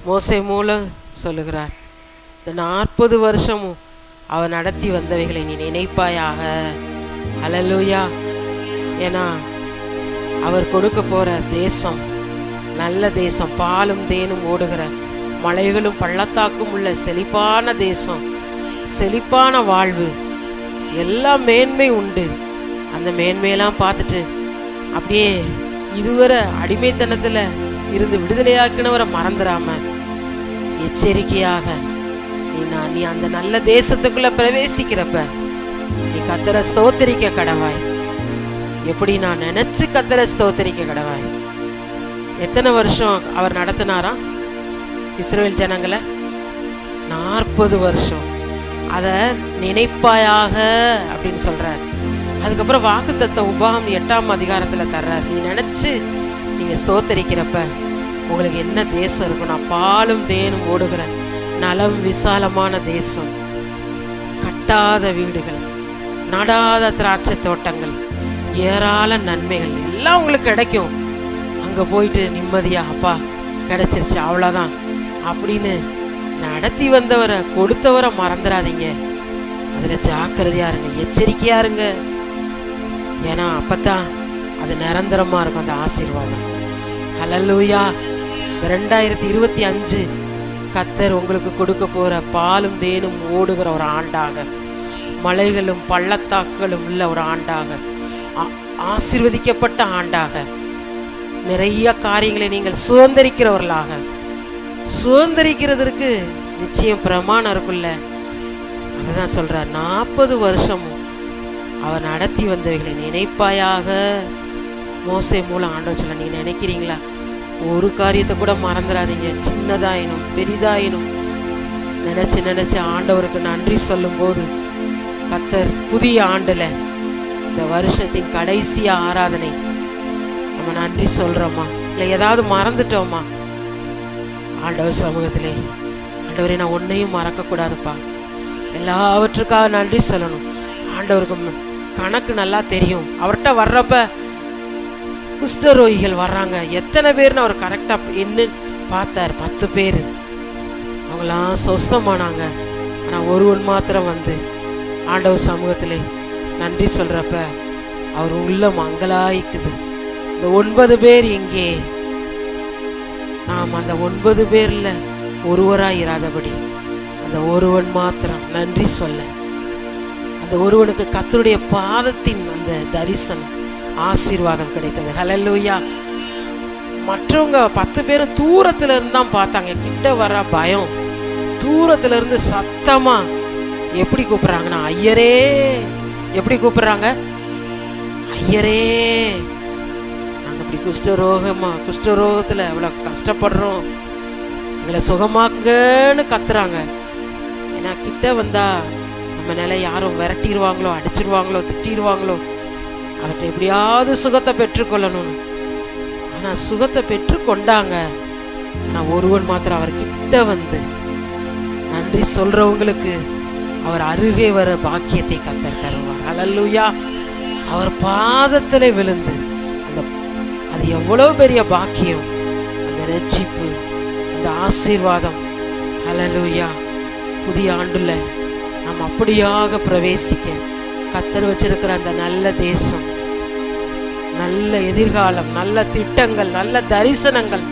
மோசே மூலம் சொல்லுகிறார், இந்த 40 வருஷமும் அவர் நடத்தி வந்தவைகளை நீ நினைப்பாயாக. ஹல்லேலூயா. ஏன்னா அவர் கொடுக்க போகிற தேசம் நல்ல தேசம், பாலும் தேனும் ஓடுகிற மலைகளும் பள்ளத்தாக்கும் உள்ள செழிப்பான தேசம், செழிப்பான வாழ்வு, எல்லாம் மேன்மை உண்டு. அந்த மேன்மையெல்லாம் பார்த்துட்டு அப்படியே இதுவரை அடிமைத்தனத்தில் இருந்து விடுதலையாக்கினவரை மறந்துடாம எச்சரிக்கையாக நீ அந்த நல்ல தேசத்துக்குள்ள பிரவேசிக்கிறப்ப நீ கர்த்தரை ஸ்தோத்திரிக்க கடவாய். எப்படி நான் நினைச்சு கர்த்தரை ஸ்தோத்திரிக்க கடவாய். எத்தனை வருஷம் அவர் நடத்தினாராம் இஸ்ரவேல் ஜனங்களை? 40 வருஷம். அதை நினைப்பாயாக அப்படின்னு சொல்றார். அதுக்கப்புறம் வாக்குத்தத்த உபாகம் 8ஆம் அதிகாரத்தில் தர்றார். நீ நினைச்சு நீங்க ஸ்தோத்தரிக்கிறப்ப உங்களுக்கு என்ன தேசம் இருக்குன்னா, பாலும் தேனும் ஓடுகிற நலம் விசாலமான தேசம், கட்டாத வீடுகள், நடாத திராட்சை தோட்டங்கள், ஏராள நன்மைகள் எல்லாம் உங்களுக்கு கிடைக்கும். அங்கே போயிட்டு நிம்மதியா அப்பா கிடைச்சிருச்சு அவ்வளோதான் அப்படின்னு நடத்தி வந்தவரை கொடுத்தவரை மறந்துடாதீங்க. அதில் ஜாக்கிரதையா இருங்க, எச்சரிக்கையா இருங்க. ஏன்னா அப்பத்தான் அது நிரந்தரமா இருக்கும் அந்த ஆசீர்வாதம். ஹல்லேலூயா. 2025 கர்த்தர் உங்களுக்கு கொடுக்க போற பாலும் தேனும் ஓடுகிற ஒரு ஆண்டாக, மலைகளும் பள்ளத்தாக்குகளும் உள்ள ஒரு ஆண்டாக, ஆசீர்வதிக்கப்பட்ட ஆண்டாக, நிறைய காரியங்களை நீங்கள் சுதந்திரிக்கிறவர்களாக, சுதந்திரிக்கிறதுக்கு நிச்சயம் பிரமாணம் இருக்குல்ல. அதுதான் சொல்றார், 40 வருஷமும் அவர் நடத்தி வந்தவைகளை நினைப்பாயாக. மோசே மூலம் ஆண்டவர் சொல்ல, நீ நினைக்கிறீங்களா? ஒரு காரியத்தை கூட மறந்துடாதீங்க. சின்னதாயினும் பெரிதாயினும் நினைச்சு நினைச்சு ஆண்டவருக்கு நன்றி சொல்லும் போது கர்த்தர் புதிய ஆண்டுல இந்த வருஷத்தின் கடைசி ஆராதனை நம்ம நன்றி சொல்றோமா இல்லை ஏதாவது மறந்துட்டோமா? ஆண்டவர் சமூகத்திலே, ஆண்டவரே நான் ஒன்னையும் மறக்க கூடாதுப்பா, எல்லாவற்றுக்காக நன்றி சொல்லணும். ஆண்டவருக்கு கணக்கு நல்லா தெரியும். அவர்கிட்ட வர்றப்ப குஷ்டரோகிகள் வர்றாங்க, எத்தனை பேர்னு அவர் கரெக்டா என்ன பார்த்தார். 10 பேர், அவங்களாம் சொஸ்தமானாங்க. ஆனா ஒருவன் மாத்திரம் வந்து ஆண்டவர் சமூகத்திலே நன்றி சொல்றப்ப அவர் உள்ள மங்களாய்க்குது. இந்த 9 பேர் எங்கே? நாம் அந்த 9 பேர்ல ஒருவராய் இராதபடி அந்த ஒருவன் மாத்திரம் நன்றி சொல்ல, அந்த ஒருவனுக்கு கர்த்தருடைய பாதத்தின் அந்த தரிசனம் ஆசீர்வாதம் கிடைத்தது. ஹல்லேலூயா. மற்றவங்க 10 பேரும் தூரத்துல இருந்து தான் பார்த்தாங்க. கிட்ட வர பயம். தூரத்துல இருந்து சத்தமா எப்படி கூப்பிடுறாங்கன்னா, ஐயரே. எப்படி கூப்பிடுறாங்க? ஐயரே. நாங்க இப்படி குஷ்டரோகத்துல எவ்வளவு கஷ்டப்படுறோம், எங்களை சுகமாக்குன்னு கத்துறாங்க. ஏன்னா கிட்ட வந்தா நம்ம நிலை யாரும் விரட்டிடுவாங்களோ, அடிச்சிருவாங்களோ, திட்டிடுவாங்களோ, அவர்கிட்ட எப்படியாவது சுகத்தை பெற்றுக்கொள்ளணும்னு. ஆனா சுகத்தை பெற்றுக்கொண்டாங்க. ஆனா ஒருவன் மாத்திரம் அவர்கிட்ட வந்து நன்றி சொல்றவங்களுக்கு அவர் அருகே வர பாக்கியத்தை கர்த்தர் தருவார். ஹல்லேலூயா. அவர் பாதத்திலே விழுந்து அது எவ்வளவு பெரிய பாக்கியம், அந்த ரட்சிப்பு, அந்த ஆசீர்வாதம். ஹல்லேலூயா. புதிய ஆண்டுல நாம் அப்படியாக பிரவேசிக்க கர்த்தர் வச்சிருக்கிற அந்த நல்ல தேசம், நல்ல எதிர்காலம், நல்ல திட்டங்கள், நல்ல தரிசனங்கள்,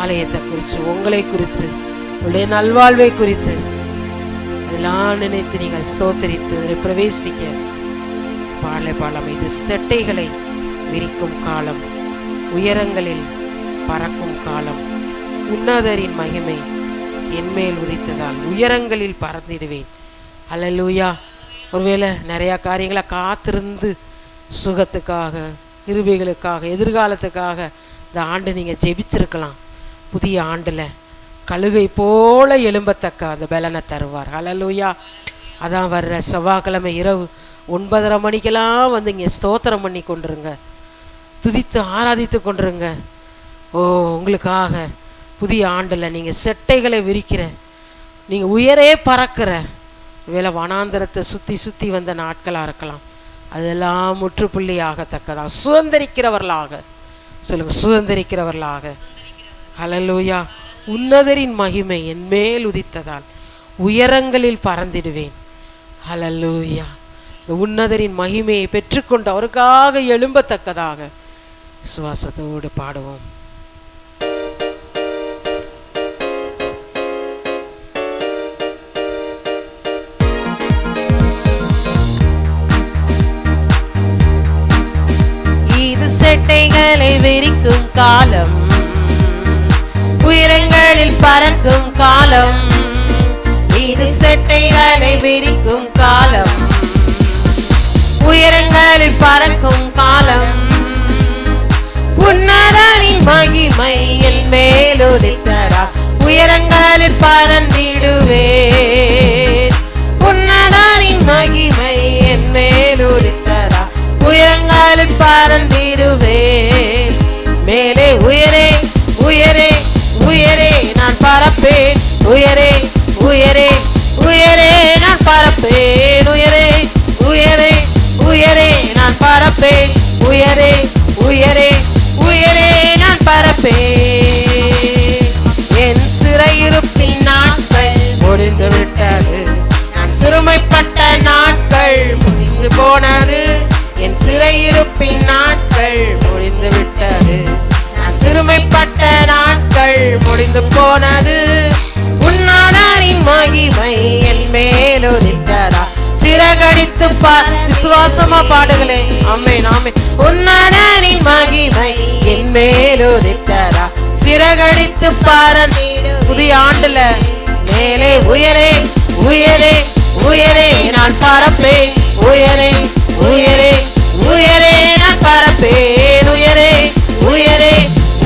ஆலயத்தை குறித்து, உங்களை குறித்து, உங்களுடைய நல்வாழ்வை குறித்து அதெல்லாம் நினைத்து நீங்கள் ஸ்தோத்தரித்து அதில் பிரவேசிக்க பாலம். இது செட்டைகளை விரிக்கும் காலம், உயரங்களில் பறக்கும் காலம். உன்னதரின் மகிமை என்மேல் உரித்ததால் உயரங்களில் பறந்திடுவேன். ஹல்லேலூயா. ஒருவேளை நிறையா காரியங்களை காத்திருந்து சுகத்துக்காக, கிருபைகளுக்காக, எதிர்காலத்துக்காக இந்த ஆண்டு நீங்கள் ஜெபித்திருக்கலாம். புதிய ஆண்டில் கழுகை போல எழும்பத்தக்க அந்த பலனை தருவார். ஹல்லேலூயா. அதான் வர்ற செவ்வாய்க்கிழமை இரவு 9:30 மணிக்கெல்லாம் வந்து இங்கே ஸ்தோத்திரம் பண்ணி கொண்டுருங்க, துதித்து ஆராதித்து கொண்டுருங்க. உங்களுக்காக புதிய ஆண்டில் நீங்கள் செட்டைகளை விரிக்கிற, நீங்கள் உயரே பறக்கிற, வேலை வனாந்தரத்தை சுற்றி வந்த நாட்களாக இருக்கலாம், அதெல்லாம் முற்றுப்புள்ளி ஆகத்தக்கதாக சுதந்திரிக்கிறவர்களாக சொல்லுங்க, சுதந்திரிக்கிறவர்களாக. ஹல்லேலூயா. உன்னதரின் மகிமை என் மேல் உதித்ததால் உயரங்களில் பறந்திடுவேன். ஹல்லேலூயா. இந்த உன்னதரின் மகிமையை பெற்றுக்கொண்டு அவருக்காக எழும்பத்தக்கதாக விசுவாசத்தோடு பாடுவோம். இது செட்டைகளை விரிக்கும் காலம், உயரங்களில் பறக்கும் காலம். இது செட்டைகளை விரிக்கும் காலம், உயரங்களில் பறக்கும் காலம். உன்னதரின் மகிமை என் மேல் உதித்ததால் உயரங்களில் பறந்திடுவேன். உன்னதரின் மகிமை என் மேல் உதித்ததால் உயரங்களில் பறந்திடுவேன். மேலே உயரே உயரே உயரே நான் பறப்பேன். உயரே உயரே உயரே நான் பறப்பேன். உயரே உயரே உயரே நான் பறப்பேன். உயரே உயரே உயரே நான் பறப்பேன். என் சிறையிருப்பின் நாட்கள் முடிந்து விட்டது, நான் சிறுமைப்பட்ட நாட்கள் முடிந்து போனது. என் சிறையிருப்பின் நாட்கள் முடிந்து விட்டது, நான் சிறுமைப்பட்ட நாட்கள் முடிந்து போனது. உன்னதரின் மகிமை என் மேல் உதித்ததால் சிறகடித்து விசுவாசமா பாடுகளே. ஆமென் ஆமென். உன்னதரின் மகிமை என் மேல் உதித்ததால் சிறகடித்து பறந்திடு. புதிய ஆண்டுல மேலே உயரே உயரே உயரே நான் பறப்பேன். உயரே உயரே உயரே நான் பறப்பேன். உயரே உயரே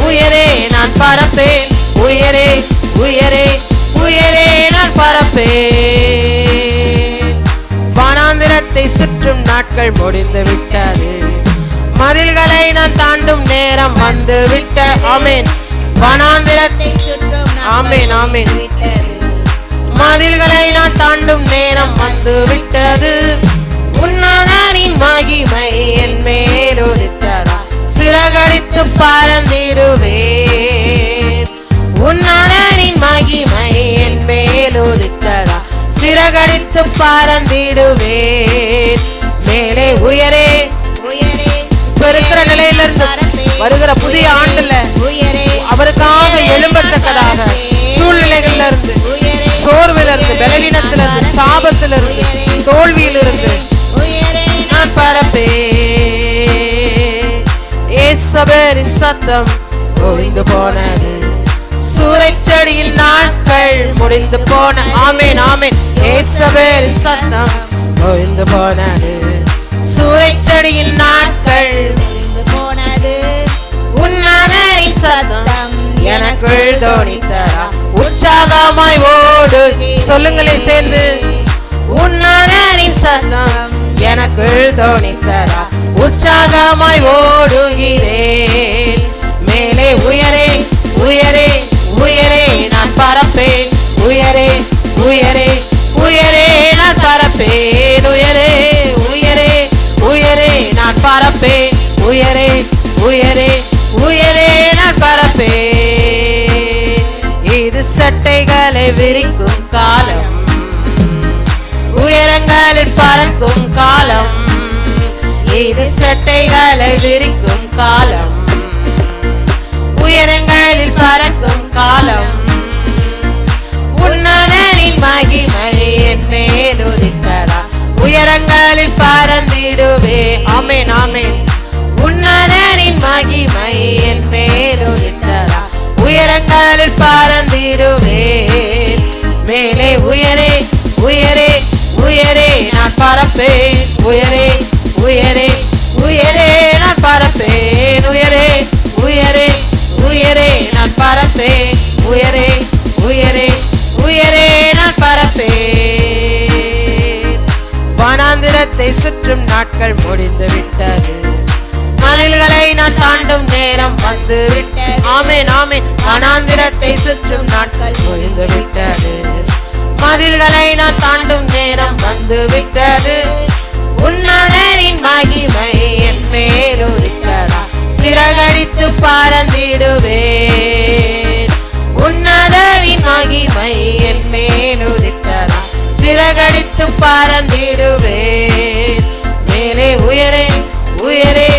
உயரே நான் பறப்பேன். உயரே உயரே உயரே நான் பறப்பேன். வனாந்திரத்தை சுற்றும் நாட்கள் முடிந்து விட்டது, மதில்களை நான் தாண்டும் நேரம் வந்து விட்ட. ஆமென். வனாந்திரத்தை சுற்றும் ஆமென் ஆமென் மதில்களை நான் தாண்டும் நேரம் வந்து விட்டது. உன்னதரின் மகிமை என் மேல் உதித்ததால் சிறகடித்து பறந்திடுவேன். உன்னதரின் மகிமை என் மேல் உதித்ததால் சிறகடித்து பறந்திடுவேன். மேலே உயரே உயரே இருக்கிற நிலையிலிருந்து வருகிற புதிய ஆண்டுல அவருக்காக எழும்பத்தக்கதாக சூழ்நிலைகள்ல இருந்து, சோர்விலிருந்து, பலவீனத்திலிருந்து, சாபத்திலிருந்து, தோல்வியிலிருந்து நான் பறப்பேன். இயேசுவின் சத்தம் ஓய்ந்து போனது, சூறைச்செடியில் நாட்கள் முடிந்து போன. ஆமென் ஆமென். இயேசுவின் சத்தம் ஓய்ந்து போனது, சூறைச்செடியில் நாட்கள் முடிந்து போனது. உன்னதரின் சத்தம் எனக்குள் தோணித்ததா உற்சாகமாய் ஓடு. சொல்லுங்களே சேர்ந்து. உன்னதரின் சத்தம் எனக்குள் தோணித்ததா உற்சாகமாய் ஓடுகிறேன். மேலே உயரே உயரே உயரே நான் பறப்பேன். உயரே உயரே உயரே நான் பறப்பேன். உயரே உயரே உயரே நான் பறப்பேன். உயரே உயரே உயரே நான் பறப்பேன். இது சட்டைகளை விரிக்கும் காலம், உயரங்களில் பறக்கும் காலம். இது சட்டைகளை விரிக்கும் காலம், உயரங்களில் பறக்கும் காலம். உன்னதரின் மகிமை என் மேல் உதித்ததால் உயரங்களில் பறந்திடுவே. ஆமென் ஆமென். உன்னதரின் மகிமை என் மேல் உதித்ததால் உயரங்களில் பறந்திடுவேன். மேலே உயரே உயரே உயரே நான் பறப்பேன். உயரே உயரே உயரே நான் பறப்பேன். உயரே உயரே உயரே நான் பறப்பேன். உயரே உயரே உயரே நான் பறப்பேன். வனாந்திரத்தை சுற்றும் நாட்கள் முடிந்து விட்டது, மதில்களை நான் தாண்டும் நேரம் வந்து விட்டது. ஆமென் ஆமென். வனாந்திரத்தை சுற்றும் நாட்கள் முடிந்து விட்டது, மதில்களை நான் தாண்டும் நேரம் வந்து விட்டது. உன்னதரின் மகிமை என் மேல் உதித்ததால் சிறகடித்து பறந்திடுவேன். உன்னத அடித்து பறந்திடுவேன். மேலே உயரே உயரே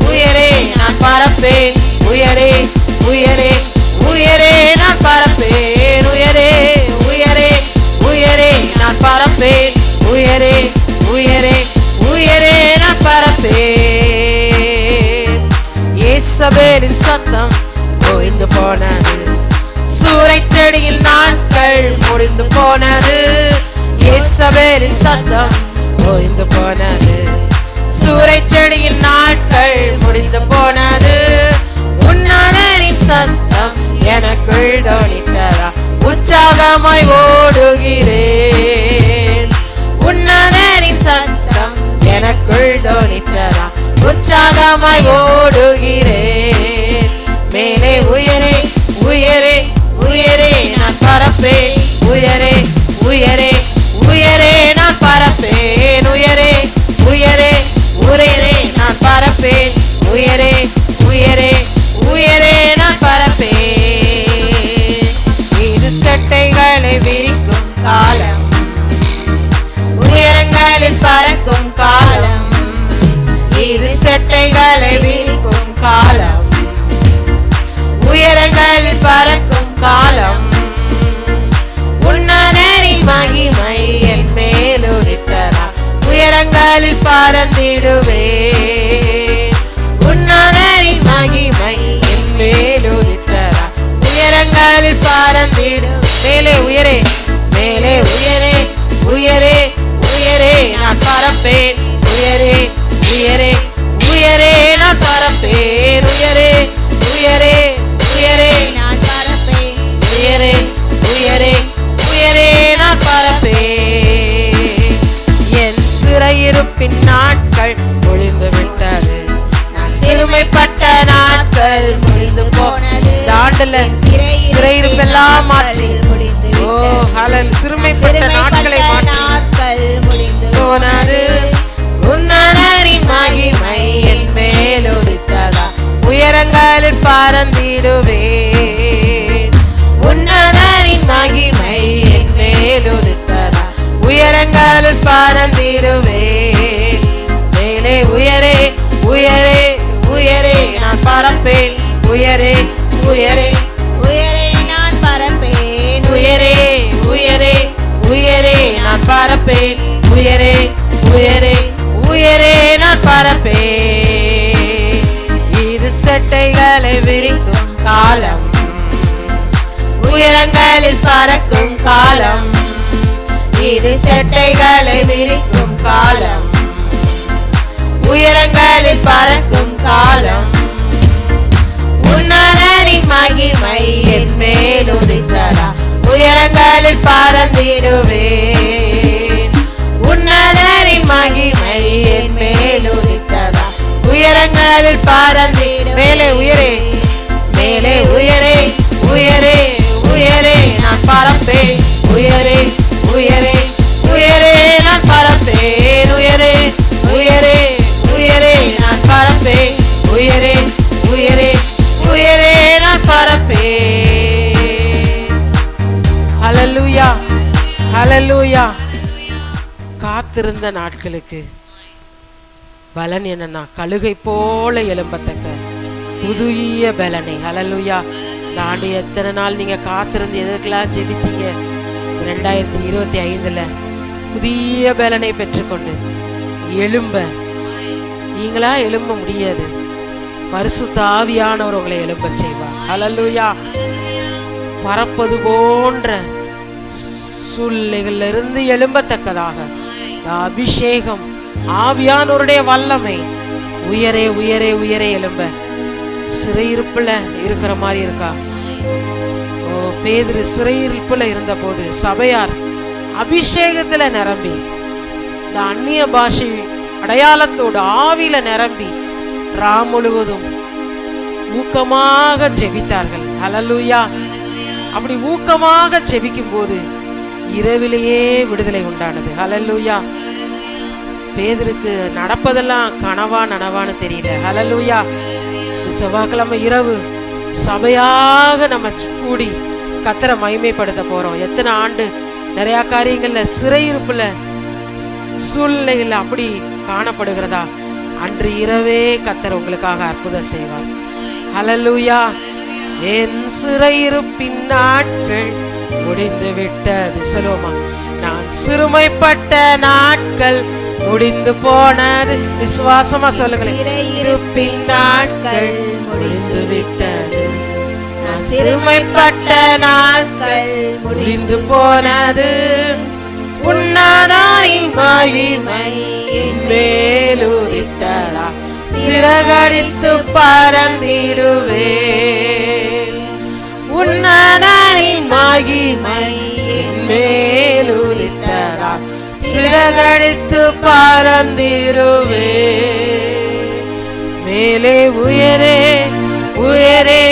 உயரே நான் பறப்பேன். உயரே உயரே உயரே நான் பறப்பேன். உயரே உயரே உயரே நான் பறப்பேன். உயரே உயரே உயரே நான் பறப்பேன். யேசபேலின் சத்தம் ஓய்ந்து போனது, சூறை செடியில் நாட்கள் முடிந்து போனது. யேசபேலின் சத்தம் ஓய்ந்து போனது, சூறை செடியில் நாட்கள் முடிந்து போனது. உன்னதரின் சத்தம் எனக்குள் தொனித்ததா, உற்சாகமாய் ஓடுகிறேன். உன்னதரின் சத்தம் எனக்குள் தொனித்ததா, உற்சாகமாய் ஓடுகிறேன். மேலே உயரே உயரே உயரே நான் பறப்பேன். உயரே உயரே உயரே நான் பறப்பேன். உயரே உயரே உயரே நான் பறப்பேன். உயரே உயரே உயரே நான் பறப்பேன். இது சட்டைகளை விரிக்கும் காலம், உயரங்களில் பறக்கும் காலம். இது சட்டைகளை விரிக்கும் காலம், உயரங்களில் பறக்கும் காலம். உன்னதரின் மகிமை என் மேலுதித்ததா, உயரங்களில் பறந்திடுவேன். உன்னதரின் மகிமை என் மேலுதித்ததா, உயரங்களில் பறந்திடுவேன். மேலே உயரே மேலே உயரே உயரே உயரே நான் பறப்பேன். உயரே உயரே உயரே நான் பறப்பேன். உயரே உயரே உயரே நான் பறப்பேன். உயரே உயரே உயரே நான் பறப்பேன். என் சிறையிருப்பின் நாட்கள் முடிந்து விட்டது, நான் சிறுமைப்பட்ட நாட்கள் முடிந்து போனது. தாண்டல சிறையிருப்பெல்லாம் மாற்றி சிறுமைப்பட்ட நாட்களை முடிந்து போனது. உன்னதரின் மகிமை என் மேலுதித்ததா, உயரங்களில் பறந்திடுவேன். உன்னதரின் மகிமை என் மேலுதித்ததா, உயரங்களில் பறந்திடுவேன். மேலே உயரே உயரே உயரே நான் பறப்பேன். உயரே உயரே உயரே நான் பறப்பேன். உயரே உயரே உயரே நான் பறப்பேன். உயரே உயரே உயரே நான் பறப்பேன். இது சட்டைகளை விரிக்கும் காலம், உயரங்களில் பறக்கும் காலம். இது சட்டைகளை விரிக்கும் காலம், உயரங்களில் பறக்கும் காலம். உன்னதரின் மகிமை என் மேலுதித்ததா, உயரங்களில் பறந்திடுவேன். உன்னதரின் மகிமை என் மேலுதித்ததா, உயரங்களில் பறந்திடுவேன். மேலே உயரே மேலே உயரே உயரே உயரே நான் பறப்பேன். உயரே உயரே உயரே நான் பறப்பேன். உயரே உயரே உயரே நான் பறப்பேன். உயரே உயரே உயரே நான் பறப்பேன். ஹல்லேலூயா ஹல்லேலூயா. காத்திருந்த நாட்களுக்கு பலன் என்னன்னா, கழுகை போல எழும்பத்தக்க புதிய பலனை. ஹல்லேலூயா. இந்த ஆண்டு எத்தனை நாள் நீங்க காத்திருந்து எதற்கெல்லாம் ஜெபித்தீங்க? 2025 புதிய பலனை பெற்றுக்கொண்டு எழும்ப. நீங்களா எழும்ப முடியாது, பரிசுத்த ஆவியானவர் உங்களை எழும்ப செய்வார். ஹல்லேலூயா. பறப்பது போன்ற சூழ்நிலைகள்ல இருந்து எழும்பத்தக்கதாக அபிஷேகம், ஆவியானவருடைய வல்லமை உயரே உயரே உயரே எழும்ப. சிறையிருப்புல இருக்கிற மாதிரி இருக்கா? பேதுரு சிறையிருப்புல இருந்த போது சபையார் அபிஷேகத்துல நிரம்பி, இந்த அந்நிய பாஷை அடையாளத்தோடு ஆவியில நிரம்பி முழுவதும் ஊக்கமாக ஜெபித்தார்கள். ஹல்லேலூயா. அப்படி ஊக்கமாக ஜெபிக்கும் போது இரவிலேயே விடுதலை உண்டானது. ஹல்லேலூயா. பேதுருக்கு நடப்பதெல்லாம் கனவா நனவான்னு தெரியல. ஹல்லேலூயா. செவ்வாய்க்கிழமை இரவு சபையாக நம்ம கூடி கர்த்தரை மகிமைப்படுத்த போறோம். எத்தனை ஆண்டு நிறைய காரியங்கள்ல சிறையிருப்புல சூழ்நிலைகள் அப்படி காணப்படுகிறதா, அன்று இரவே கர்த்தர் உங்களுக்காக அற்புதம் செய்வார். ஹல்லேலூயா. என் சிறையிருப்பின் நாட்கள் முடிந்து விட்டது. சொல்லுவோமா? நான் சிறுமைப்பட்ட நாட்கள் முடிந்து போனது. விசுவாசமா சொல்லுங்களேன். சிறையிருப்பின் நாட்கள் முடிந்து விட்டது. நான் சிறுமைப்பட்ட நாட்கள் முடிந்து போனது. உன்னதரின் மகிமை என் மேலுதித்ததா, சிறகடித்து பறந்திடுவேன். உன்னதரின் மகிமை என் மேலுதித்ததா, சிறகடித்து பறந்திடுவேன். மேலே உயரே உயரே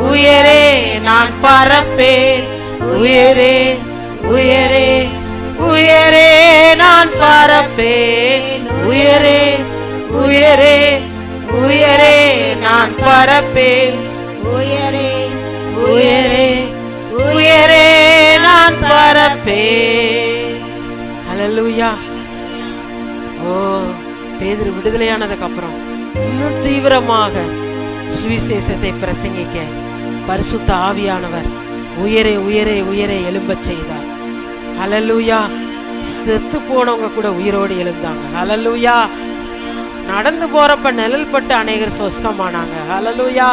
உயரே நான் பறப்பேன். உயரே உயரே உயரே நான் பறப்பேன். உயரே உயரே உயரே நான் பறப்பேன். உயரே உயரே உயரே நான் பறப்பேன். ஹல்லேலூயா. ஓ, பேதுரு விடுதலையானதுக்கு அப்புறம் இன்னும் தீவிரமாக சுவிசேஷத்தை பிரசங்கிக்க பரிசுத்த ஆவியானவர் உயரே உயரே உயரே எழும்பச் செய்தார். ஹல்லேலூயா. செத்து போனவங்க கூட உயிரோடு எழுந்தாங்க. ஹல்லேலூயா. நடந்து போறப்ப நிழல் பட்டு அநேகர் சொஸ்தமானாங்க. ஹல்லேலூயா.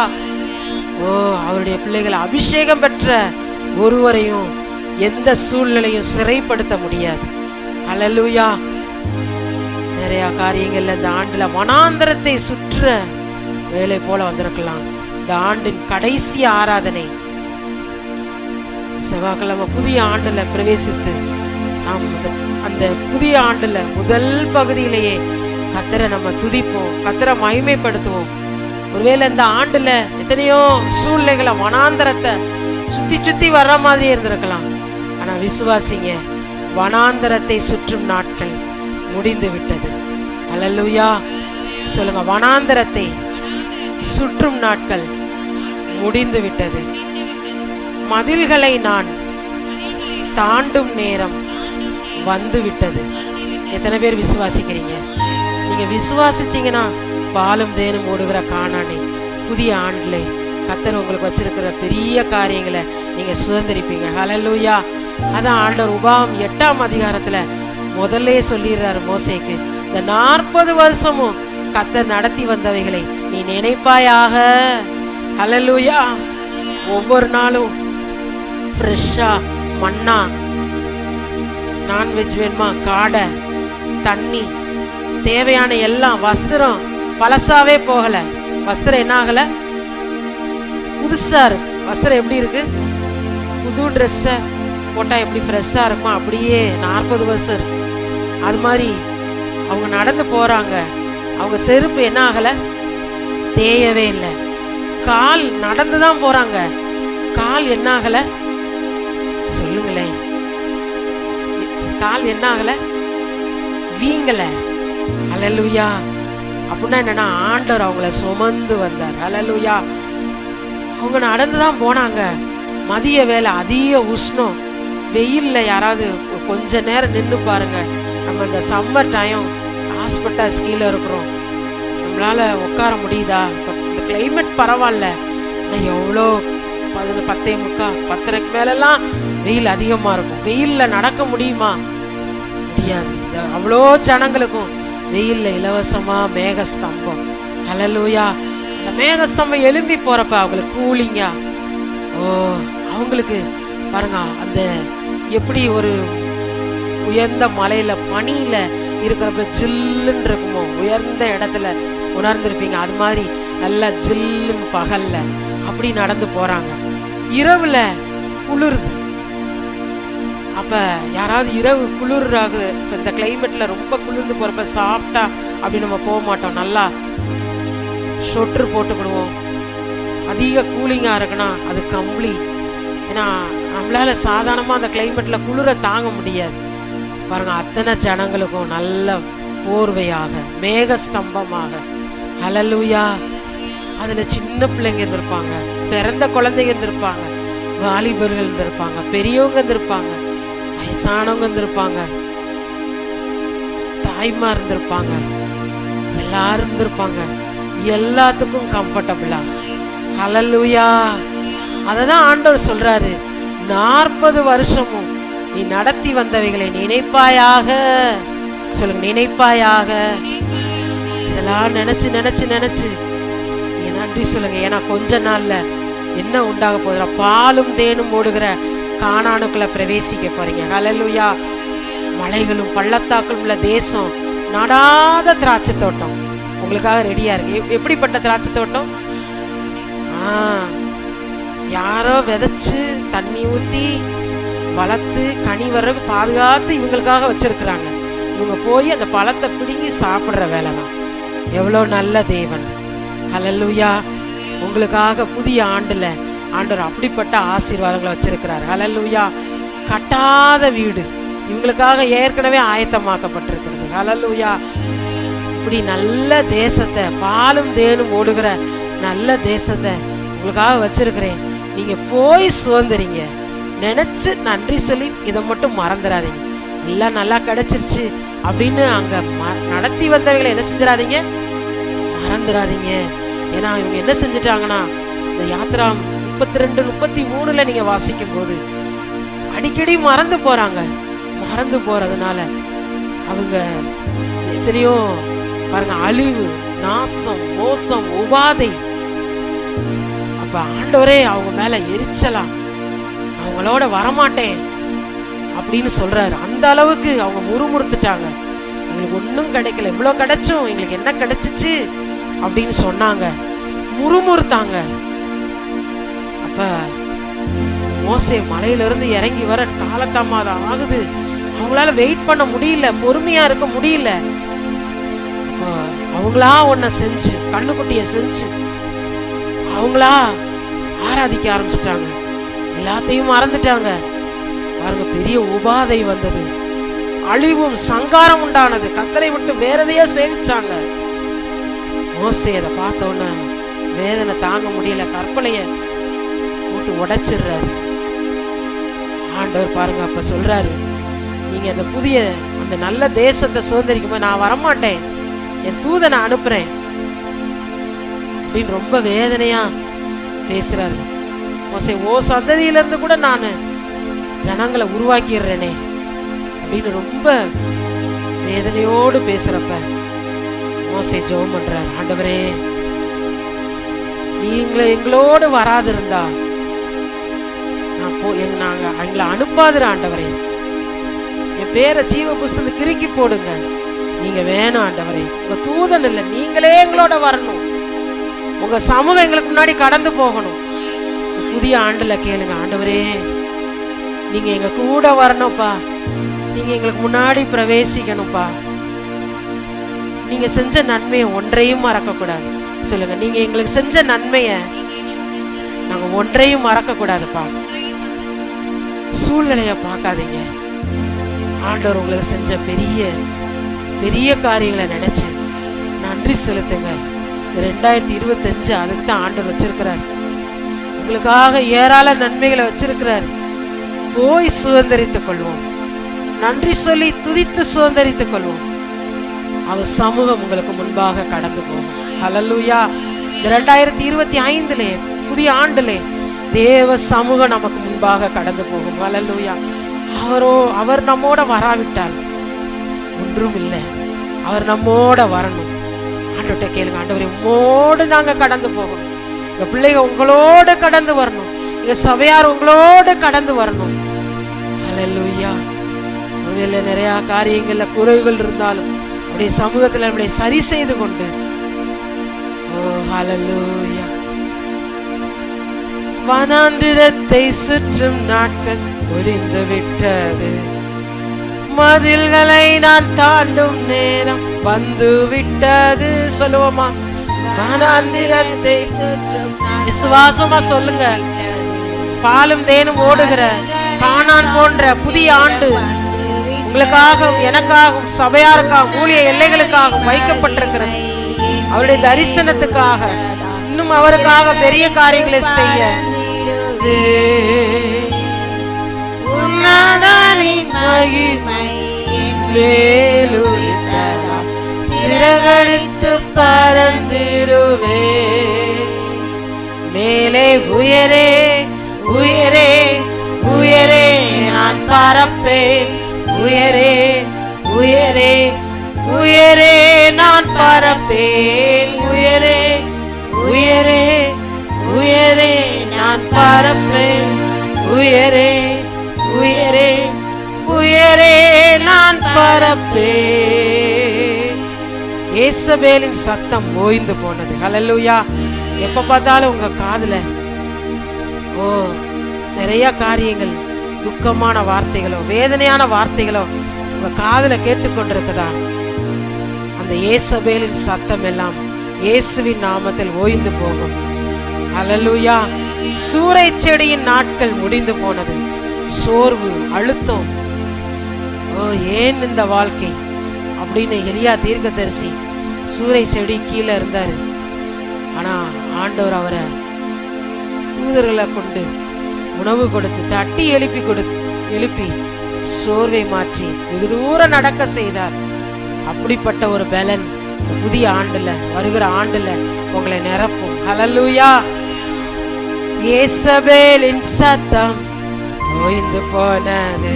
ஓ, அவருடைய பிள்ளைகள் அபிஷேகம் பெற்ற ஒருவரையும் எந்த சூழ்நிலையும் சிறைப்படுத்த முடியாது. ஹல்லேலூயா. நிறைய காரியங்கள்ல இந்த ஆண்டுல வனாந்தரத்தை சுற்ற வேலை போல வந்திருக்கலாம். இந்த ஆண்டின் கடைசி ஆராதனை செவ்வாய்க்கிழமை புதிய ஆண்டுல பிரவேசித்து நாம் அந்த புதிய ஆண்டுல முதல் பகுதியிலேயே கர்த்தரை நம்ம துதிப்போம், கர்த்தரை மகிமைப்படுத்துவோம். ஒருவேளை இந்த ஆண்டுல எத்தனையோ சூழ்நிலைகளை வனாந்தரத்தை சுத்தி சுத்தி வர்ற மாதிரி இருந்திருக்கலாம். ஆனா விசுவாசிங்க, வனாந்தரத்தை சுற்றும் நாட்கள் முடிந்து விட்டது. ஹல்லேலூயா. சொல்லுங்க, வனாந்தரத்தை சுற்றும் நாட்கள் முடிந்து விட்டது. மதில்களை நான் தாண்டும் நேரம் வந்து விட்டது. எத்தனை பேர் விசுவாசிக்கிறீங்க? நீங்க விசுவாசிச்சீங்கன்னா பாலும் தேனும் ஓடுகிற கானானை புதிய ஆண்டுல கர்த்தர் உங்களுக்கு வச்சிருக்கிற பெரிய காரியங்களை நீங்க சுதந்திரிப்பீங்க. ஹல்லேலூயா. அதான் ஆண்டவர் உபாகம் 8ஆம் அதிகாரத்துல முதல்ல சொல்லிடுறாரு மோசேக்கு, இந்த 40 வருஷமும் கர்த்தர் நடத்தி வந்தவைகளை நீ நினைப்பாயாக. ஹல்லேலூயா. ஒவ்வொரு நாளும் ஃப்ரெஷ்ஷா மன்னா, நான்வெஜ் வேணுமா, காடை, தண்ணி, தேவையான எல்லாம், வஸ்திரம் பழசாவே போகல. வஸ்திரம் என்ன ஆகல? புதுசா இருக்கு. வஸ்திரம் எப்படி இருக்கு? புது ட்ரெஸ்ஸை போட்டா எப்படி ஃப்ரெஷ்ஷா இருக்குமா அப்படியே 40 வருஷம் இருக்கு. அது மாதிரி அவங்க நடந்து போறாங்க. அவங்க செருப்பு என்ன ஆகல? தேயவே இல்லை. கால் நடந்துதான் போறாங்க. கால் என்ன ஆகல? சொல்லுங்களேன். கால் என்ன ஆகல? வீங்கல. ஹல்லேலூயா. அப்படின்னா என்னன்னா, ஆண்டவர் அவங்கள சுமந்து வந்தார். ஹல்லேலூயா. அவங்க நடந்துதான் போனாங்க. மதிய வேலை, அதிக உஷ்ணம், வெயில்ல யாராவது கொஞ்ச நேரம் நின்று பாருங்க. நம்ம இந்த சம்மர் டைம் ஹாஸ்பிட்டல்ஸ் கீழே இருக்கிறோம், நம்மளால உட்கார முடியுதா? இந்த கிளைமேட் பரவாயில்ல, ஆனால் எவ்வளோ 10:45 10:30 மேலெல்லாம் வெயில் அதிகமாக இருக்கும். வெயிலில் நடக்க முடியுமா? முடியாது. அவ்வளோ ஜனங்களுக்கும் வெயிலில் இலவசமாக மேகஸ்தம்பம். ஹல்லேலூயா. அந்த மேகஸ்தம்பம் எழும்பி போகிறப்ப அவங்களுக்கு கூலிங்கா. ஓ, அவங்களுக்கு பாருங்க, அந்த எப்படி ஒரு உயர்ந்த மலையில பனியில இருக்கிறப்ப ஜில்லுன்னு இருக்குமோ, உயர்ந்த இடத்துல உணர்ந்திருப்பீங்க. அது மாதிரி நல்லா ஜில்லுன்னு பகல்ல அப்படி நடந்து போறாங்க. இரவுல குளிருது. அப்ப யாராவது இரவு குளிர்றாகு, இந்த கிளைமேட்ல ரொம்ப குளிர்ந்து போறப்ப சாஃப்டா அப்படி நம்ம போக மாட்டோம். நல்லா சொட்ரு போட்டுக்கிடுவோம். அதிக கூலிங்கா இருக்குன்னா அது கம்பளி. ஏன்னா நம்மளால சாதாரணமா அந்த கிளைமேட்ல குளிர தாங்க முடியாது. பாருங்க, அத்தனை ஜனங்களுக்கும் நல்ல போர்வையாக மேகஸ்தம்பமாக. ஹல்லேலூயா. அதுல சின்ன பிள்ளைங்க இருந்திருப்பாங்க, பிறந்த குழந்தைங்க இருந்திருப்பாங்க, வாலிபர்கள் இருந்திருப்பாங்க, பெரியவங்க இருந்திருப்பாங்க, வயசானவங்க இருந்திருப்பாங்க. தாய்மா இருந்திருப்பாங்க, எல்லாரும் இருந்திருப்பாங்க, எல்லாத்துக்கும் கம்ஃபர்டபுளா. ஹல்லேலூயா. அததான் ஆண்டவர் சொல்றாரு, 40 வருஷமும் நீ நடத்தி வந்தவைகளை நினைப்பாயாக. சொல்லுங்க, நினைப்பாயாக. இதெல்லாம் நினைச்சு நினைச்சு நினைச்சு நீங்க நன்றி சொல்லுங்க. ஏன்னா கொஞ்ச நாள்ல என்ன உண்டாக போகுதுன்னா, பாலும் தேனும் ஓடுகிற கானானுக்குள்ள பிரவேசிக்க போறீங்க. ஹல்லேலூயா. மலைகளும் பள்ளத்தாக்களும் உள்ள தேசம், நாடாத திராட்சை தோட்டம் உங்களுக்காக ரெடியா இருக்கு. எப்படிப்பட்ட திராட்சை தோட்டம்? யாரோ விதைச்சு தண்ணி ஊத்தி வளர்த்து கனி வர்றதுக்கு பாதுகாத்து இவங்களுக்காக வச்சிருக்கிறாங்க. இவங்க போய் அந்த பழத்தை பிடுங்கி சாப்பிடுற வேலைலாம். எவ்வளோ நல்ல தேவன். ஹல்லேலூயா. உங்களுக்காக புதிய ஆண்டுல ஆண்டவர் அப்படிப்பட்ட ஆசீர்வாதங்களை வச்சிருக்கிறார். ஹல்லேலூயா. கட்டாத வீடு இவங்களுக்காக ஏற்கனவே ஆயத்தமாக்கப்பட்டிருக்கிறது. ஹல்லேலூயா. இப்படி நல்ல தேசத்தை, பாலும் தேனும் ஓடுகிற நல்ல தேசத்தை உங்களுக்காக வச்சிருக்கிறேன். நீங்க போய் சுதந்திரிங்க. நினைச்சு நன்றி சொல்லி இதை மட்டும் மறந்துடாதீங்க. எல்லாம் நல்லா கிடைச்சிருச்சு அப்படின்னு அங்க நடத்தி வந்தவங்களை என்ன செஞ்சிடாதீங்க, மறந்துடாதீங்க. ஏன்னா இவங்க என்ன செஞ்சுட்டாங்கன்னா, இந்த யாத்ரா 32, 33 நீங்க வாசிக்கும் போது அடிக்கடி மறந்து போறாங்க. மறந்து போறதுனால அவங்க எத்தனையோ பாருங்க, அழிவு, நாசம், மோசம், உபாதை. அப்ப ஆண்டவரே அவங்க மேல எரிச்சலாம், அவங்களோட வரமாட்டேன் அப்படின்னு சொல்றாரு. அந்த அளவுக்கு அவங்க முறுமுறுத்துட்டாங்க. எங்களுக்கு ஒன்றும் கிடைக்கல, இவ்வளோ கிடைச்சும் எங்களுக்கு என்ன கிடைச்சிச்சு அப்படின்னு சொன்னாங்க, முறுமுறுத்தாங்க. அப்ப மோசே மலையிலிருந்து இறங்கி வர காலதாமதம் ஆகுது. அவங்களால வெயிட் பண்ண முடியல, பொறுமையா இருக்க முடியல. அப்போ அவங்களா ஒன்ன செஞ்சு, கண்ணுக்குட்டிய செஞ்சு அவங்களா ஆராதிக்க ஆரம்பிச்சிட்டாங்க. எல்லாத்தையும் மறந்துட்டாங்க. பாருங்க, பெரிய உபாதை வந்தது, அழிவும் சங்காரம் உண்டானது. கர்த்தரை விட்டு வேற எதையோ சேவிச்சாங்க. மோசே அதை பார்த்த உடனே வேதனை தாங்க முடியல, கற்பலைய போட்டு உடைச்சிடுறாரு. ஆண்டவர் பாருங்க அப்ப சொல்றாரு, நீங்க அந்த புதிய அந்த நல்ல தேசத்தை சுதந்திரிக்கும் போது நான் வரமாட்டேன், என் தூதனை அனுப்புறேன் அப்படின்னு ரொம்ப வேதனையா பேசுறாரு. மோசே, ஓ சந்ததியிலிருந்து கூட நான் ஜனங்களை உருவாக்கிடுறேனே அப்படின்னு ரொம்ப வேதனையோடு பேசுறப்ப மோசே ஜெபம் பண்றார். ஆண்டவரே, நீங்கள எங்களோடு வராது இருந்தா நாங்க எங்களை அனுப்பாதுற ஆண்டவரே, என் பேரை ஜீவ புஸ்தகத்தை கிறுக்கி போடுங்க. நீங்க வேணும் ஆண்டவரே, உங்க தூதன் இல்லை, நீங்களே எங்களோட வரணும், உங்க சமூகம் எங்களுக்கு முன்னாடி கடந்து போகணும். புதிய ஆண்டுல கேளுங்க, ஆண்டவரே நீங்க எங்க கூட வரணும்ப்பா, நீங்க எங்களுக்கு முன்னாடி பிரவேசிக்கணும்ப்பா. நீங்க செஞ்ச நன்மையை ஒன்றையும் மறக்க கூடாது. சொல்லுங்க, நீங்க எங்களுக்கு செஞ்ச நன்மைய நாங்க ஒன்றையும் மறக்க கூடாதுப்பா. சூழ்நிலைய பார்க்காதீங்க, ஆண்டவர் உங்களுக்கு செஞ்ச பெரிய பெரிய காரியங்களை நினைச்சு நன்றி செலுத்துங்க. 2025 அதுக்கு தான் ஆண்டவர் வச்சிருக்கிறார். உங்களுக்காக ஏராள நன்மைகளை வச்சிருக்கிறார். போய் சுதந்திரித்துக் கொள்வோம், நன்றி சொல்லி துதித்து சுதந்திரித்துக் கொள்வோம். அவர் சமூகம் உங்களுக்கு முன்பாக கடந்து போகும். ஹல்லேலூயா. 2025 புதிய ஆண்டுலே தேவ சமூகம் நமக்கு முன்பாக கடந்து போகும். ஹல்லேலூயா. அவர் நம்மோட வராவிட்டால் ஒன்றும் இல்லை. அவர் நம்மோட வரணும். ஆண்டவர்கிட்ட கேளுங்க, ஆண்டவரே உங்களோடு நாங்க கடந்து போகணும், எங்க பிள்ளைங்க உங்களோட கடந்து வரணும், எங்க சபையார் உங்களோட கடந்து வரணும். ஹல்லேலூயா. ஒருவேளை நிறைய காரியங்கள்ல குறைவுகள் இருந்தாலும் அப்படியே சமூகத்துல நம்மளை சரி செய்து கொண்டு, ஓ ஹல்லேலூயா. வனாந்திரத்தை சுற்றும் நாட்கள் முடிந்து விட்டது, மதில்களை நான் தாண்டும் நேரம் வந்து விட்டது. சொல்லுவோமா? வனாந்திரத்தை சுற்றும், விசுவாசமா சொல்லுங்க. பாலும் தேனும் ஓடுகிற கானான் போன்ற புதிய ஆண்டு உங்களுக்காகவும் எனக்காகவும் சபையாருக்காகவும் ஊழிய எல்லைகளுக்காகவும் வைக்கப்பட்டிருக்கிறது. அவருடைய தரிசனத்துக்காக இன்னும் அவருக்காக பெரிய காரியங்களை செய்ய உன்னதனின் மகிமை மேலுரித்தது. சிறகடித்து பறந்திடுவே. மேலே உயரே உயரே உயரே நான் பறப்பேன். உயரே உயரே உயரே நான் பறப்பேன். உயரே உயரே உயரே நான் பறப்பேன். உயரே உயரே உயரே நான் பறப்பேன். இயேசபேலின் சத்தம் ஓய்ந்து போனது. ஹல்லேலூயா. எப்ப பார்த்தாலும் உங்க காதுல நிறைய காரியங்கள், துக்கமான வார்த்தைகளோ வேதனையான வார்த்தைகளோ உங்க காதுல கேட்டுக்கொண்டிருக்குதா? அந்த இயேசபேலின் சத்தம் எல்லாம் இயேசுவின் நாமத்தில் ஓய்ந்து போகும். ஹல்லேலூயா. சூரை செடியின் நாட்கள் முடிந்து போனது. சோர்வு, அழுத்தம், ஏன் இந்த வாழ்க்கை அப்படின்னு எலியா தீர்க்கதரிசி சூரை செடி கீழே இருந்தாரு. ஆனா ஆண்டவர் அவரை தூதர்களை கொண்டு உணவு கொடுத்து தட்டி எழுப்பி சோர்வை மாற்றி வெகு தூரம் நடக்க செய்தார். அப்படிப்பட்ட ஒரு பலன் புதிய ஆண்டுல, வருகிற ஆண்டுல உங்களை நிரப்பும். ஹல்லேலூயா. இயேசபேலின் சத்தம் ஓய்ந்து போனது.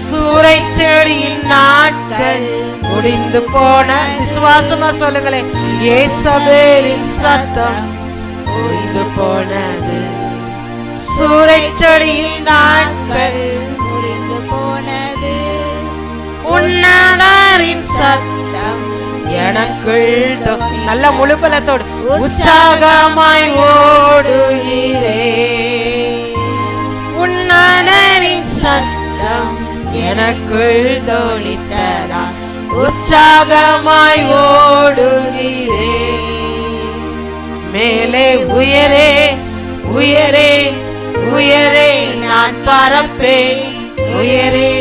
சூரை செடியின் நாட்கள் முடிந்து போன. விசுவாசமா சொல்லுங்களேன். இயேசபேலின் சத்தம் ஓய்ந்து போனது. சூரை செடியின் நாட்கள் முடிந்து போனது. உன்னதரின் சத்தம் எனக்குள் நல்ல முழுபலத்தோடு உற்சாகமாய் ஓடுகிறே. உன்னதரின் சத்தம் எனக்குள் தோணித்ததா உற்சாகமாய் ஓடுகிறே. மேலே உயரே உயரே உயரே நான் பறப்பேன். உயரே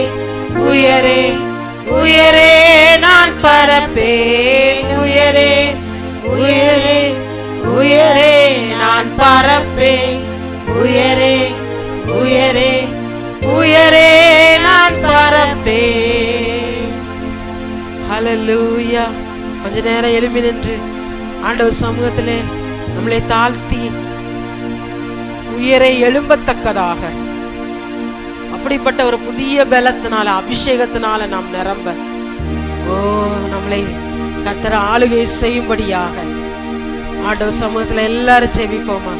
உயரே உயரே நான் பறப்பேன். உயரே உயரே உயரே நான் பறப்பேன். உயரே உயரே உயரே நான் பறப்பேன். ஹல்லேலூயா. கொஞ்ச நேரம் எழும்பி நின்று ஆண்டவர் சமூகத்திலே நம்மளை தாழ்த்தி உயரை எழும்பத்தக்கதாக அப்படிப்பட்ட ஒரு புதிய பலத்தினால, அபிஷேகத்தினால நாம் நிரம்ப நம்மளை கர்த்தர் ஆளுகை செய்யும்படியாக ஆண்டவர் சமூகத்துல எல்லாரும் ஜெபிப்போமா.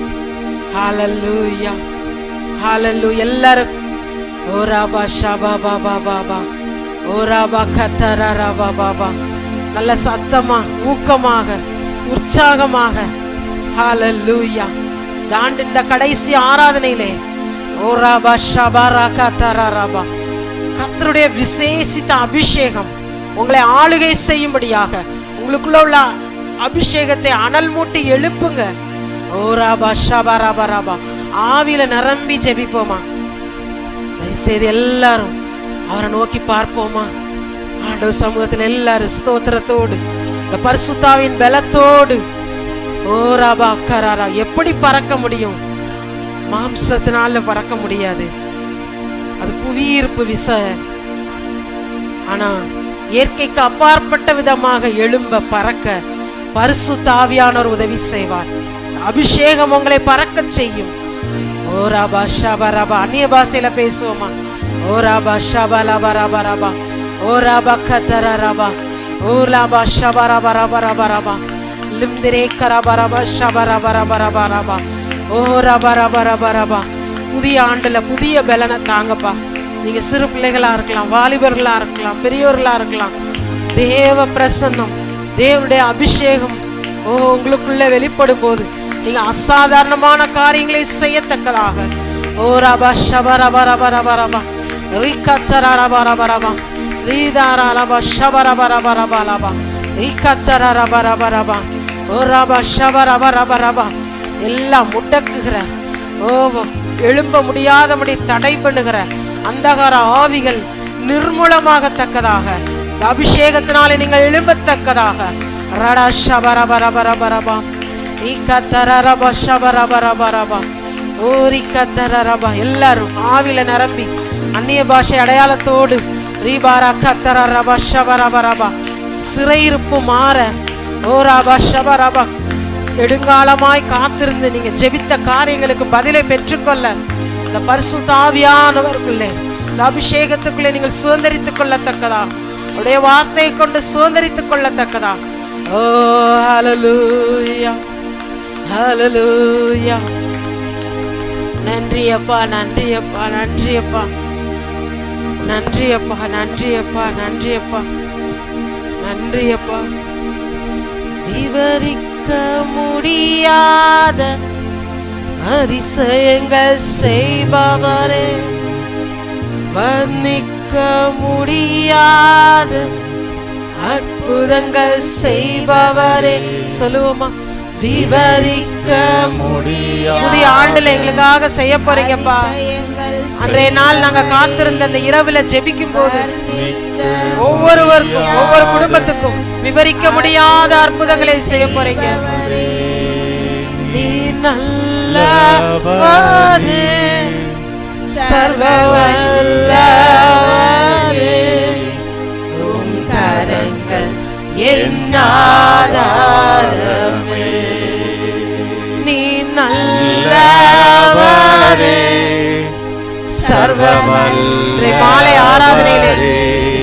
ஹல்லேலூயா ஹல்லேலூயா. எல்லாரும் ஓ ராபா ஷபா பாபா பாபா ஓ ராபா கத்தரா ராபா பாபா நல்ல சத்தமா, ஊக்கமாக, உற்சாகமாக. ஹல்லேலூயா. இந்த கடைசி ஆராதனையிலே ஓ ராபா ஷபா கத்தரா ராபா கர்த்தருடைய விசேஷித்த அபிஷேகம் உங்களை ஆளுகை செய்யும்படியாக உங்களுக்குள்ள உள்ள அபிஷேகத்தை அனல் மூட்டி எழுப்புங்க. ஓ ராபா ஷபா ராபா ராபா. ஆவியில நிரம்பி ஜெபிப்போமா. தயவுசெய்து எல்லாரும் அவரை நோக்கி பார்ப்போமா. ஆண்டவர் சமூகத்தில் எல்லாரும் ஸ்தோத்திரத்தோடு, இந்த பரிசுத்தாவின் பலத்தோடு ஓ ராபா கராரா. எப்படி பறக்க முடியும்? மாம்சத்தினால பறக்க முடியாது. அது புவியீர்ப்பு விசை. ஆனா இயற்கைக்கு அப்பாற்பட்ட விதமாக எழும்ப பறக்க பரிசுத்த ஆவியானவர் உதவி செய்வார். அபிஷேகம் உங்களை பறக்க செய்யும். ஓ ராபா ஷபா ராபா. அந்நிய பாஷையில பேசுவோமா. ஓ ராபா ஷபா லபா ராபா ராபா ஓ ராபா கத்தரா ராபா ஓ ராபா ஷபா ராபா ராபா ராபா ராபா லிம்திரே கராபா ராபா ஷபா ராபா ராபா ராபா ராபா ஓ ராபா ராபா ராபா ராபா. புதிய ஆண்டுல புதிய பலனை தாங்கப்பா. நீங்க சிறு பிள்ளைகளா இருக்கலாம், வாலிபர்களா இருக்கலாம், பெரியோர்களா இருக்கலாம். தேவ பிரசன்னம், தேவனுடைய அபிஷேகம் உங்களுக்குள்ள வெளிப்படும் போது நீங்க அசாதாரணமான காரியங்களை செய்யத்தக்கதாக ஓ ராபா ஷபா ராபா ராபா ராபா ராபா ரிகத்தரா ராபா ராபா ராபா ரீதாரா ராபா ஷபா ராபா ராபா ராபா ராபா ரிகத்தரா ராபா ராபா ராபா ஓ ராபா ஷபா ராபா ராபா ராபா. எல்லாம் முடக்குகிற எழும்ப முடியாதபடி தடை பண்ணுகிற அந்தகார ஆவிகள் நிர்மூலமாகத்தக்கதாக, அபிஷேகத்தினாலே நீங்கள் எழும்பத்தக்கதாக ரடா ஷபா ராபா ராபா ராபா ராபா ரிகத்தரா ராபா ஷபா ராபா ராபா ராபா ஓ ரிகத்தரா ராபா. எல்லாரும் ஆவில நிரம்பி அந்நிய பாஷை அடையாளத்தோடு ரீபாரா கத்தரா ரபா ஷபா ரபா ரபா சிறையிருப்பு மாற ஓ ராபா ஷபா ராபா நெடுங்காலமாய் காத்திருந்து நீங்க ஜெபித்த காரியங்களுக்கு பதிலை பெற்றுக்கொள்ள இந்த பரிசுத்த ஆவியானவருக்குள்ளே இந்த அபிஷேகத்துக்குள்ளே நீங்கள் சுதந்தரித்துக் கொள்ளத்தக்கதா, உடைய வார்த்தையை கொண்டு சுதந்தரித்துக் கொள்ளத்தக்கதா. ஓ ஹல்லேலூயா, ஹல்லேலூயா. நன்றி அப்பா, நன்றி அப்பா, நன்றி அப்பா, நன்றி அப்பா, நன்றி அப்பா, நன்றி அப்பா, நன்றி அப்பா. விவரிக்க முடியாத அதிசயங்கள் செய்பவரே, வர்ணிக்க முடியாத அற்புதங்கள் செய்பவரே. சொல்லுவோமா? விவரிக்க முடியாத. புதிய ஆண்டுல எங்களுக்காக செய்ய போறீங்கப்பா. அன்றைய நாள் நாங்க காத்திருந்த அந்த இரவுல ஜெபிக்கும் போது ஒவ்வொருவருக்கும் ஒவ்வொரு குடும்பத்துக்கும் விவரிக்க முடியாத அற்புதங்களை செய்ய போறீங்க. நீ நல்லவரே, சர்வ வல்லவரே, உம் கரங்கள் என் ஆதாரமே. நீ நல்லவரே, சர்வ வல்ல. மாலை ஆராதனையிலே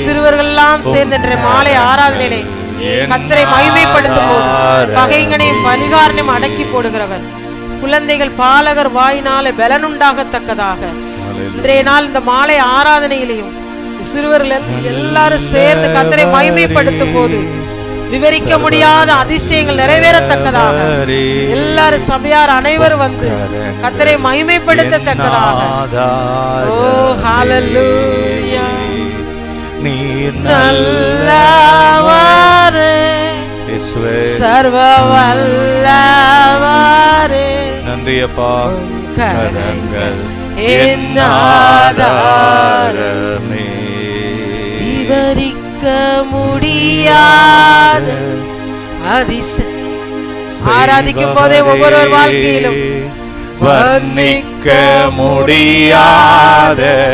சிறுவர்கள் எல்லாம் சேர்ந்த மாலை ஆராதனையிலே கர்த்தரை மகிமைப்படுத்தும் போது பகைங்கனையும் பலிகாரனையும் அடக்கி போடுகிறவர், குழந்தைகள் பாலகர் வாயினாலே பலனுண்டாகத்தக்கதாக இன்றைய நாள் இந்த மாலை ஆராதனையிலையும் சிறுவர்கள் எல்லாரும் சேர்ந்து கர்த்தரை மகிமைப்படுத்தும் போது விவரிக்க முடியாத அதிசயங்கள் நிறைவேறத்தக்கதாக எல்லாரும் சபையார் அனைவரும் வந்து கர்த்தரை மகிமைப்படுத்தத்தக்கதாக. ஓ ஹல்லேலூயா. நீர் நல்லவரே, சர்வ வல்லவரே. நன்றி அப்பா. கரங்கள் என் ஆதாரமே. விவரிக்க முடியாத அதிசயம். ஆராதிக்கும் போதே ஒவ்வொருவர் வாழ்க்கையிலும் வர்ணிக்க முடியாத